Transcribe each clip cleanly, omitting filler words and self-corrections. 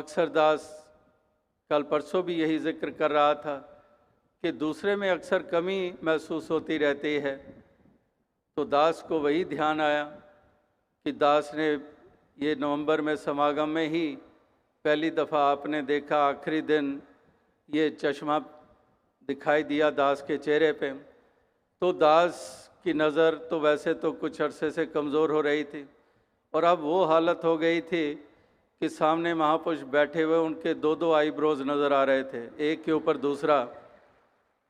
अक्सर दास कल परसों भी यही जिक्र कर रहा था कि दूसरे में अक्सर कमी महसूस होती रहती है। तो दास को वही ध्यान आया कि दास ने ये नवंबर में समागम में ही पहली दफ़ा आपने देखा, आखिरी दिन ये चश्मा दिखाई दिया दास के चेहरे पे। तो दास की नज़र तो वैसे तो कुछ अरसे से कमज़ोर हो रही थी और अब वो हालत हो गई थी कि सामने महापुरुष बैठे हुए उनके दो दो आईब्रोज नज़र आ रहे थे, एक के ऊपर दूसरा।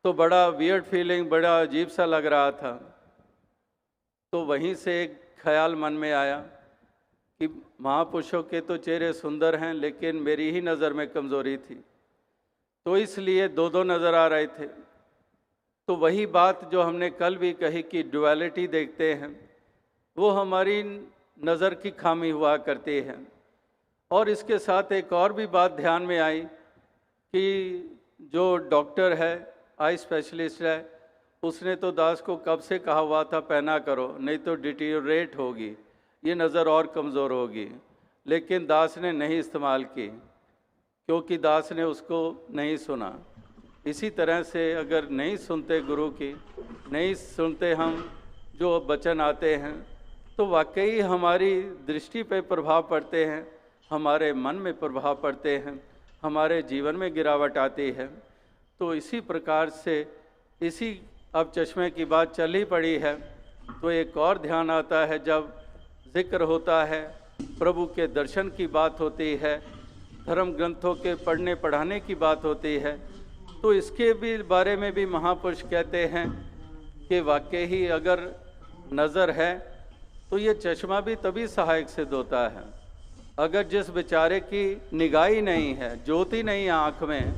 तो बड़ा वियर्ड फीलिंग, बड़ा अजीब सा लग रहा था। तो वहीं से एक ख्याल मन में आया कि महापुरुषों के तो चेहरे सुंदर हैं, लेकिन मेरी ही नज़र में कमज़ोरी थी, तो इसलिए दो दो नज़र आ रहे थे। तो वही बात जो हमने कल भी कही कि डुअलिटी देखते हैं, वो हमारी नज़र की खामी हुआ करती है। और इसके साथ एक और भी बात ध्यान में आई कि जो डॉक्टर है, आई स्पेशलिस्ट है, उसने तो दास को कब से कहा हुआ था पहना करो, नहीं तो डिटीरियोरेट होगी, ये नज़र और कमज़ोर होगी। लेकिन दास ने नहीं इस्तेमाल की, क्योंकि दास ने उसको नहीं सुना। इसी तरह से अगर नहीं सुनते गुरु की, नहीं सुनते हम जो वचन आते हैं, तो वाकई हमारी दृष्टि पे प्रभाव पड़ते हैं, हमारे मन में प्रभाव पड़ते हैं, हमारे जीवन में गिरावट आती है। तो इसी प्रकार से इसी अब चश्मे की बात चल ही पड़ी है, तो एक और ध्यान आता है जब जिक्र होता है, प्रभु के दर्शन की बात होती है, धर्म ग्रंथों के पढ़ने पढ़ाने की बात होती है, तो इसके भी बारे में भी महापुरुष कहते हैं कि वाकई ही अगर नज़र है तो ये चश्मा भी तभी सहायक सिद्ध होता है। अगर जिस बेचारे की निगाह ही नहीं है, ज्योति नहीं है आँख में,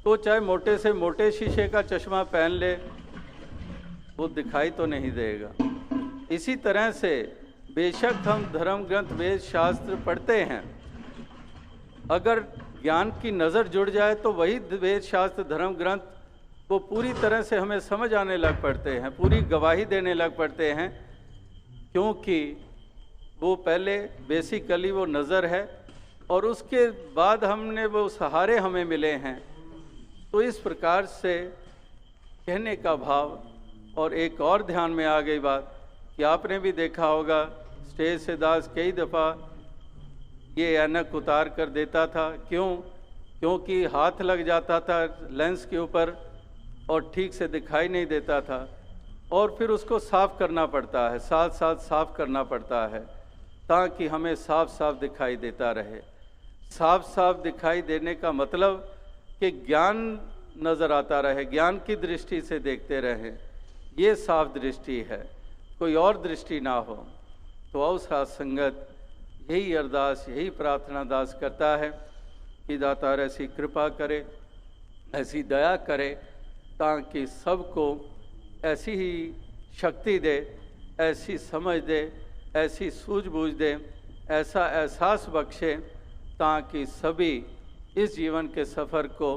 तो चाहे मोटे से मोटे शीशे का चश्मा पहन ले, वो दिखाई तो नहीं देगा। इसी तरह से बेशक हम धर्म ग्रंथ वेद शास्त्र पढ़ते हैं, अगर ज्ञान की नज़र जुड़ जाए तो वही वेद शास्त्र धर्म ग्रंथ वो पूरी तरह से हमें समझ आने लग पड़ते हैं, पूरी गवाही देने लग पड़ते हैं, क्योंकि वो पहले बेसिकली वो नज़र है और उसके बाद हमने वो सहारे हमें मिले हैं। तो इस प्रकार से कहने का भाव। और एक और ध्यान में आ गई बात कि आपने भी देखा होगा, स्टेज से दास कई दफ़ा ये ऐनक उतार कर देता था। क्योंकि हाथ लग जाता था लेंस के ऊपर और ठीक से दिखाई नहीं देता था, और फिर उसको साफ़ करना पड़ता है, साथ साथ साफ़ करना पड़ता है, ताकि हमें साफ साफ दिखाई देता रहे। साफ साफ दिखाई देने का मतलब कि ज्ञान नज़र आता रहे, ज्ञान की दृष्टि से देखते रहें, ये साफ दृष्टि है, कोई और दृष्टि ना हो। तो आओ साथ संगत यही अरदास, यही प्रार्थना दास करता है कि दातार ऐसी कृपा करे, ऐसी दया करे, ताकि सबको ऐसी ही शक्ति दे, ऐसी समझ दे, ऐसी सूझबूझ दे, ऐसा एहसास बख्शे, ताकि सभी इस जीवन के सफ़र को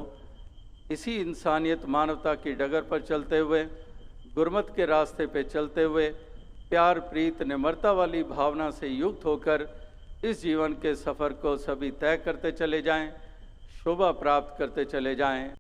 इसी इंसानियत मानवता की डगर पर चलते हुए, गुरमत के रास्ते पे चलते हुए, प्यार प्रीत निम्रता वाली भावना से युक्त होकर इस जीवन के सफ़र को सभी तय करते चले जाएं, शोभा प्राप्त करते चले जाएं।